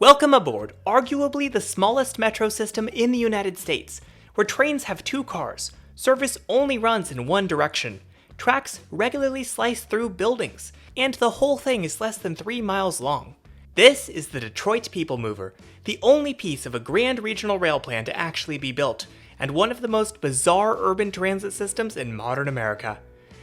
Welcome aboard arguably the smallest metro system in the United States, where trains have two cars, service only runs in one direction, tracks regularly slice through buildings, and the whole thing is less than 3 miles long. This is the Detroit People Mover, the only piece of a grand regional rail plan to actually be built, and one of the most bizarre urban transit systems in modern America.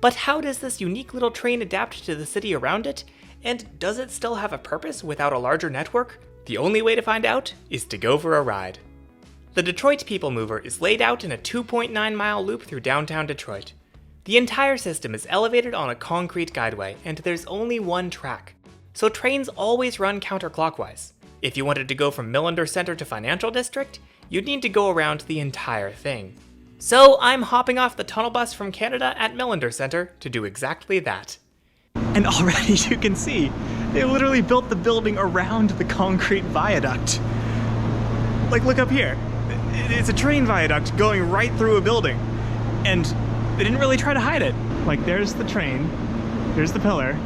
But how does this unique little train adapt to the city around it? And does it still have a purpose without a larger network? The only way to find out is to go for a ride. The Detroit People Mover is laid out in a 2.9-mile loop through downtown Detroit. The entire system is elevated on a concrete guideway, and there's only one track, so trains always run counterclockwise. If you wanted to go from Millender Center to Financial District, you'd need to go around the entire thing. So I'm hopping off the tunnel bus from Canada at Millender Center to do exactly that. And already you can see, they literally built the building around the concrete viaduct. Like, look up here. It's a train viaduct going right through a building. And they didn't really try to hide it. Like, there's the train, there's the pillar,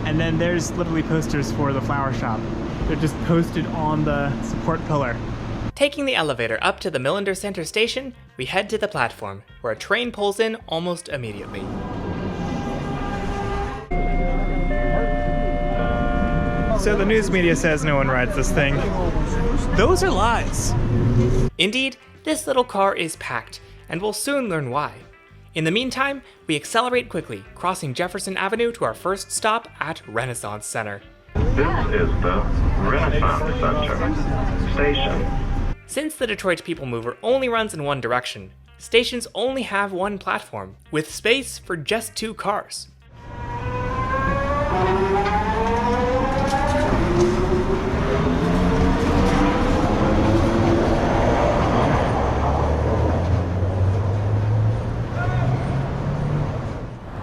and then there's literally posters for the flower shop. They're just posted on the support pillar. Taking the elevator up to the Millender Center station, we head to the platform, where a train pulls in almost immediately. So the news media says no one rides this thing. Those are lies. Indeed, this little car is packed, and we'll soon learn why. In the meantime, we accelerate quickly, crossing Jefferson Avenue to our first stop at Renaissance Center. This is the Renaissance Center station. Since the Detroit People Mover only runs in one direction, stations only have one platform, with space for just 2 cars.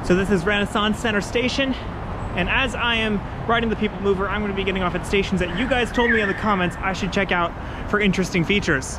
So this is Renaissance Center Station, and as I am riding the People Mover, I'm going to be getting off at stations that you guys told me in the comments I should check out for interesting features.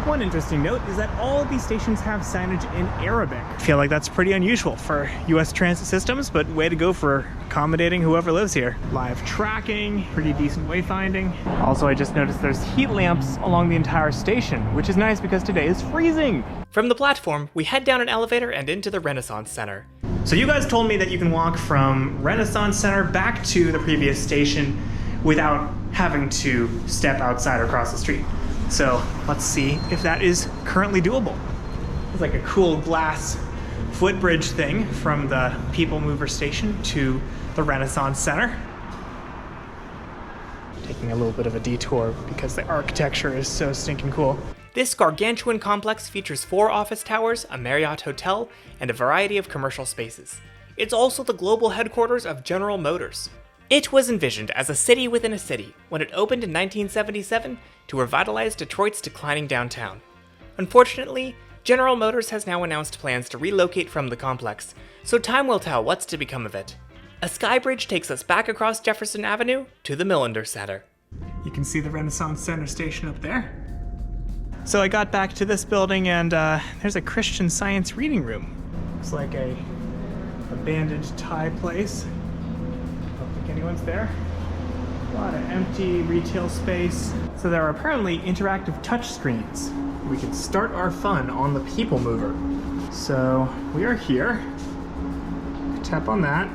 One interesting note is that all of these stations have signage in Arabic. I feel like that's pretty unusual for US transit systems, but way to go for accommodating whoever lives here. Live tracking, pretty decent wayfinding. Also, I just noticed there's heat lamps along the entire station, which is nice because today is freezing. From the platform, we head down an elevator and into the Renaissance Center. So you guys told me that you can walk from Renaissance Center back to the previous station without having to step outside or cross the street. So let's see if that is currently doable. It's like a cool glass footbridge thing from the People Mover station to the Renaissance Center. Taking a little bit of a detour because the architecture is so stinking cool. This gargantuan complex features 4 office towers, a Marriott hotel, and a variety of commercial spaces. It's also the global headquarters of General Motors. It was envisioned as a city within a city when it opened in 1977 to revitalize Detroit's declining downtown. Unfortunately, General Motors has now announced plans to relocate from the complex, so time will tell what's to become of it. A sky bridge takes us back across Jefferson Avenue to the Millender Center. You can see the Renaissance Center station up there. So I got back to this building and there's a Christian Science reading room. Looks like a abandoned Thai place. Don't think anyone's there. A lot of empty retail space. So there are apparently interactive touch screens. We can start our fun on the People Mover. So we are here. Tap on that.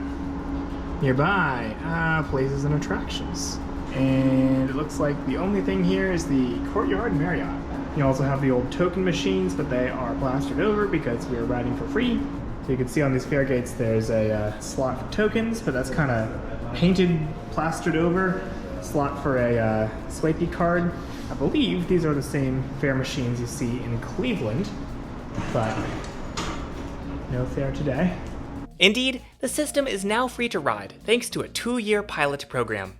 Nearby, places and attractions. And it looks like the only thing here is the Courtyard Marriott. You also have the old token machines, but they are plastered over because we are riding for free. So you can see on these fare gates there's a slot for tokens, but that's kind of painted, plastered over. Slot for a swipey card. I believe these are the same fare machines you see in Cleveland, but no fare today. Indeed, the system is now free to ride thanks to a 2-year pilot program.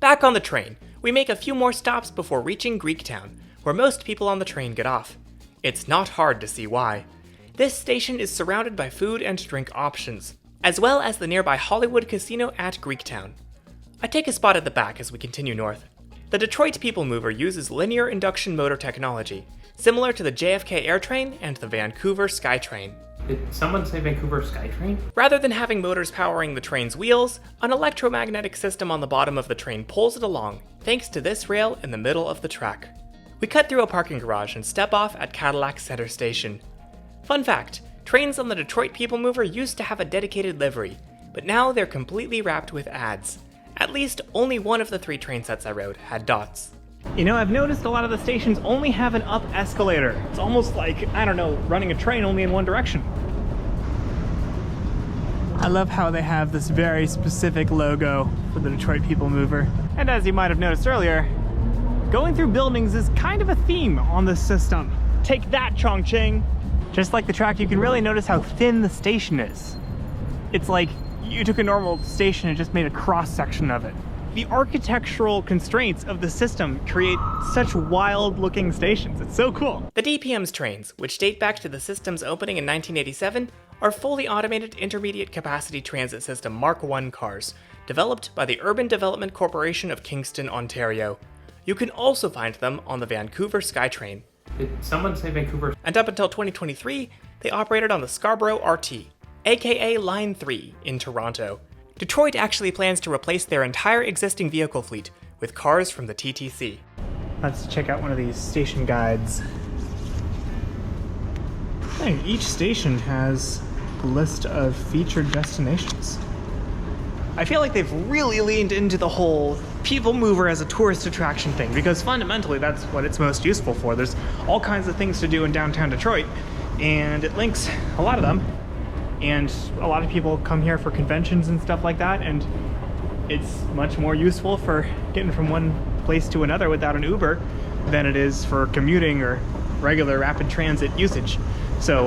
Back on the train, we make a few more stops before reaching Greektown, where most people on the train get off. It's not hard to see why. This station is surrounded by food and drink options, as well as the nearby Hollywood Casino at Greektown. I take a spot at the back as we continue north. The Detroit People Mover uses linear induction motor technology, similar to the JFK AirTrain and the Vancouver SkyTrain. Did someone say Vancouver SkyTrain? Rather than having motors powering the train's wheels, an electromagnetic system on the bottom of the train pulls it along, thanks to this rail in the middle of the track. We cut through a parking garage and step off at Cadillac Center station. Fun fact, trains on the Detroit People Mover used to have a dedicated livery, but now they're completely wrapped with ads. At least only one of the 3 train sets I rode had dots. You know, I've noticed a lot of the stations only have an up escalator. It's almost like, I don't know, running a train only in one direction. I love how they have this very specific logo for the Detroit People Mover. And as you might have noticed earlier, going through buildings is kind of a theme on this system. Take that, Chongqing! Just like the track, you can really notice how thin the station is. It's like you took a normal station and just made a cross-section of it. The architectural constraints of the system create such wild-looking stations. It's so cool. The DPM's trains, which date back to the system's opening in 1987, are fully automated intermediate capacity transit system Mark I cars, developed by the Urban Development Corporation of Kingston, Ontario. You can also find them on the Vancouver SkyTrain. Did someone say Vancouver? And up until 2023, they operated on the Scarborough RT, aka Line 3, in Toronto. Detroit actually plans to replace their entire existing vehicle fleet with cars from the TTC. Let's check out one of these station guides. Hey, each station has a list of featured destinations. I feel like they've really leaned into the whole People Mover as a tourist attraction thing, because fundamentally that's what it's most useful for. There's all kinds of things to do in downtown Detroit, and it links a lot of them. And a lot of people come here for conventions and stuff like that, and it's much more useful for getting from one place to another without an Uber than it is for commuting or regular rapid transit usage. So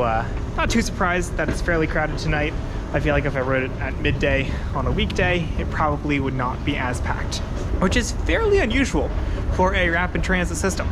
not too surprised that it's fairly crowded tonight. I feel like if I rode it at midday on a weekday, it probably would not be as packed, which is fairly unusual for a rapid transit system.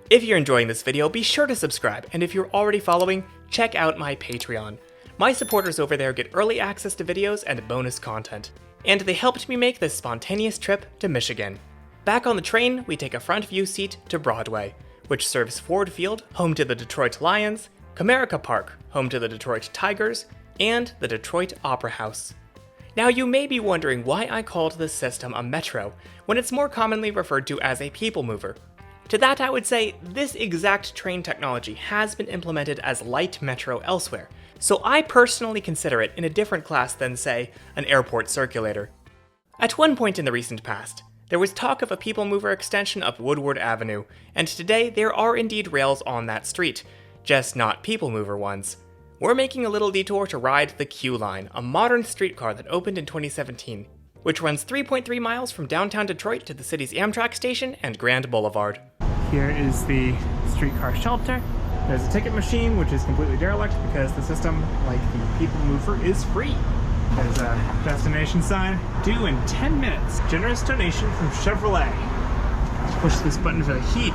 If you're enjoying this video, be sure to subscribe, and if you're already following, check out my Patreon. My supporters over there get early access to videos and bonus content, and they helped me make this spontaneous trip to Michigan. Back on the train, we take a front view seat to Broadway, which serves Ford Field, home to the Detroit Lions, Comerica Park, home to the Detroit Tigers, and the Detroit Opera House. Now you may be wondering why I called this system a metro, when it's more commonly referred to as a people mover. To that I would say, this exact train technology has been implemented as light metro elsewhere, so I personally consider it in a different class than, say, an airport circulator. At one point in the recent past, there was talk of a people mover extension up Woodward Avenue, and today there are indeed rails on that street, just not people mover ones. We're making a little detour to ride the QLine, a modern streetcar that opened in 2017, which runs 3.3 miles from downtown Detroit to the city's Amtrak station and Grand Boulevard. Here is the streetcar shelter. There's a ticket machine, which is completely derelict because the system, like the People Mover, is free. There's a destination sign, due in 10 minutes. Generous donation from Chevrolet. Push this button for the heat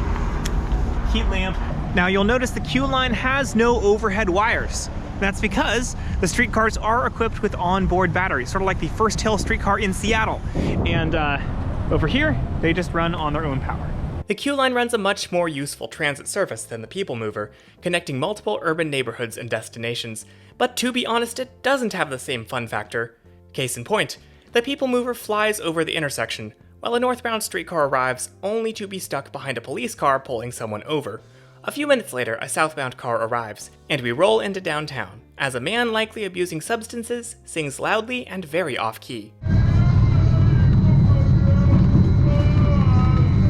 lamp. Now you'll notice the QLine has no overhead wires. That's because the streetcars are equipped with onboard batteries, sort of like the First Hill streetcar in Seattle. And over here, they just run on their own power. The QLine runs a much more useful transit service than the People Mover, connecting multiple urban neighborhoods and destinations, but to be honest, it doesn't have the same fun factor. Case in point, the People Mover flies over the intersection, while a northbound streetcar arrives only to be stuck behind a police car pulling someone over. A few minutes later, a southbound car arrives, and we roll into downtown, as a man likely abusing substances sings loudly and very off-key.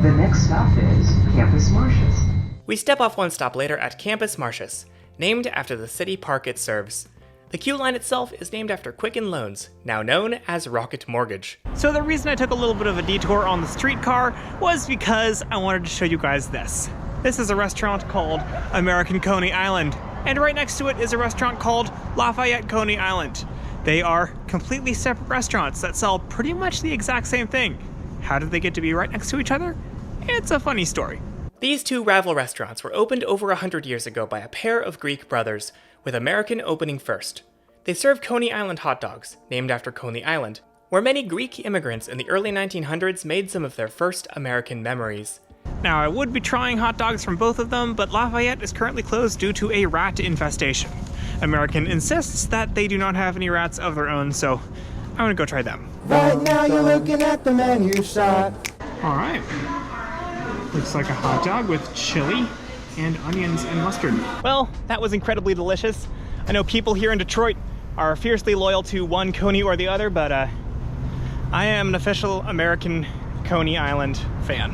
The next stop is Campus Martius. We step off one stop later at Campus Martius, named after the city park it serves. The QLine itself is named after Quicken Loans, now known as Rocket Mortgage. So the reason I took a little bit of a detour on the streetcar was because I wanted to show you guys this. This is a restaurant called American Coney Island, and right next to it is a restaurant called Lafayette Coney Island. They are completely separate restaurants that sell pretty much the exact same thing. How did they get to be right next to each other? It's a funny story. These two rival restaurants were opened over 100 years ago by a pair of Greek brothers, with American opening first. They serve Coney Island hot dogs, named after Coney Island, where many Greek immigrants in the early 1900s made some of their first American memories. Now, I would be trying hot dogs from both of them, but Lafayette is currently closed due to a rat infestation. American insists that they do not have any rats of their own, so I'm gonna go try them. Right now you're looking at the menu shot. All right. Looks like a hot dog with chili and onions and mustard. Well, that was incredibly delicious. I know people here in Detroit are fiercely loyal to one Coney or the other, but I am an official American Coney Island fan.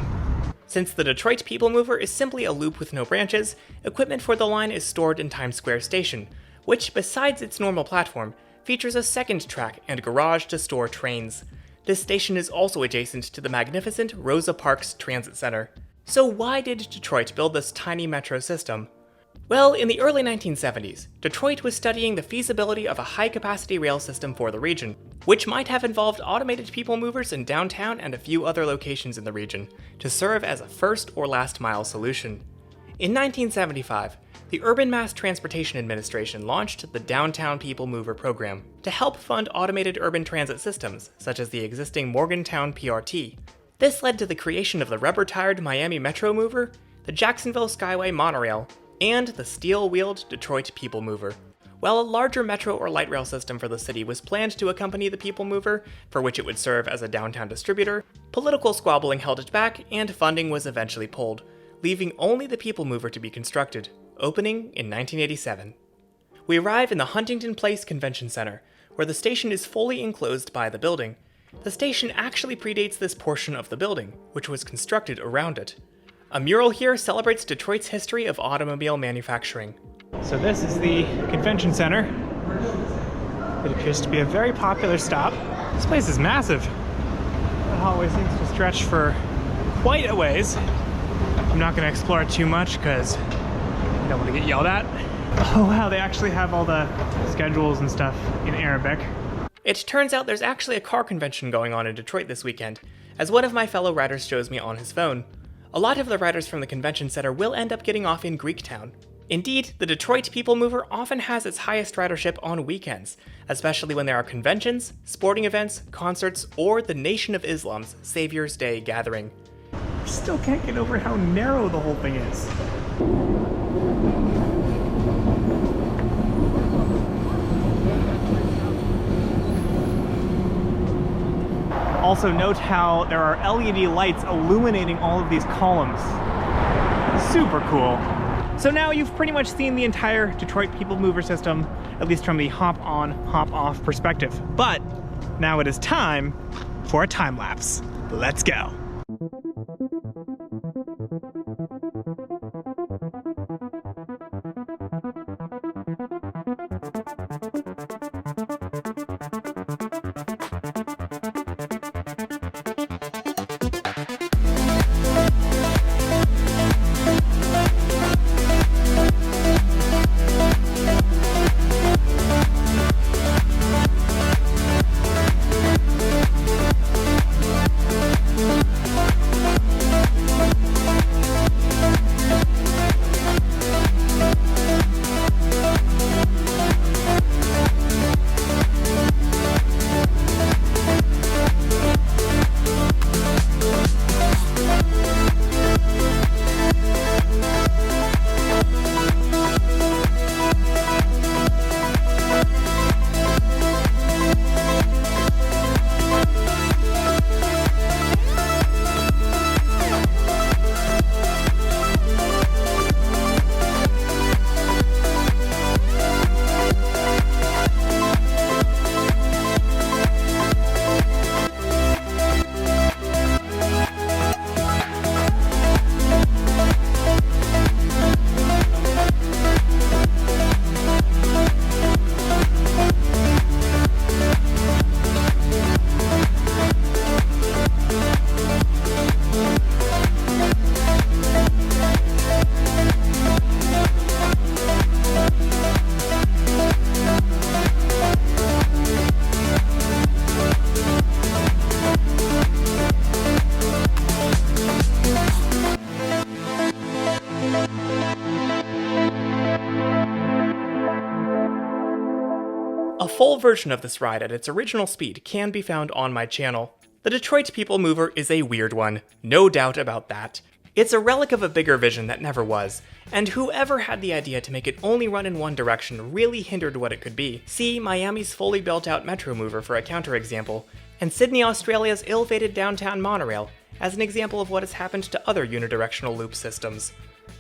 Since the Detroit People Mover is simply a loop with no branches, equipment for the line is stored in Times Square Station, which, besides its normal platform, features a second track and garage to store trains. This station is also adjacent to the magnificent Rosa Parks Transit Center. So why did Detroit build this tiny metro system? Well, in the early 1970s, Detroit was studying the feasibility of a high-capacity rail system for the region, which might have involved automated people movers in downtown and a few other locations in the region, to serve as a first or last mile solution. In 1975, the Urban Mass Transportation Administration launched the Downtown People Mover program to help fund automated urban transit systems, such as the existing Morgantown PRT. This led to the creation of the rubber-tired Miami Metro Mover, the Jacksonville Skyway Monorail, and the steel-wheeled Detroit People Mover. While a larger metro or light rail system for the city was planned to accompany the People Mover, for which it would serve as a downtown distributor, political squabbling held it back and funding was eventually pulled, leaving only the People Mover to be constructed, opening in 1987. We arrive in the Huntington Place Convention Center, where the station is fully enclosed by the building. The station actually predates this portion of the building, which was constructed around it. A mural here celebrates Detroit's history of automobile manufacturing. So this is the convention center. It appears to be a very popular stop. This place is massive. The hallway seems to stretch for quite a ways. I'm not going to explore it too much because I don't want to get yelled at. Oh wow, they actually have all the schedules and stuff in Arabic. It turns out there's actually a car convention going on in Detroit this weekend, as one of my fellow riders shows me on his phone. A lot of the riders from the convention center will end up getting off in Greektown. Indeed, the Detroit People Mover often has its highest ridership on weekends, especially when there are conventions, sporting events, concerts, or the Nation of Islam's Savior's Day gathering. Still can't get over how narrow the whole thing is. Also note how there are LED lights illuminating all of these columns. Super cool. So now you've pretty much seen the entire Detroit People Mover system, at least from the hop-on, hop-off perspective. But now it is time for a time lapse. Let's go. A full version of this ride at its original speed can be found on my channel. The Detroit People Mover is a weird one, no doubt about that. It's a relic of a bigger vision that never was, and whoever had the idea to make it only run in one direction really hindered what it could be. See Miami's fully built out metro mover for a counterexample, and Sydney, Australia's ill-fated downtown monorail as an example of what has happened to other unidirectional loop systems.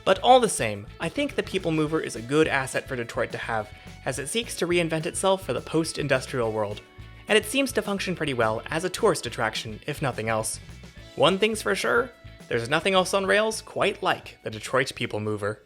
But all the same, I think the People Mover is a good asset for Detroit to have, as it seeks to reinvent itself for the post-industrial world, and it seems to function pretty well as a tourist attraction, if nothing else. One thing's for sure, there's nothing else on rails quite like the Detroit People Mover.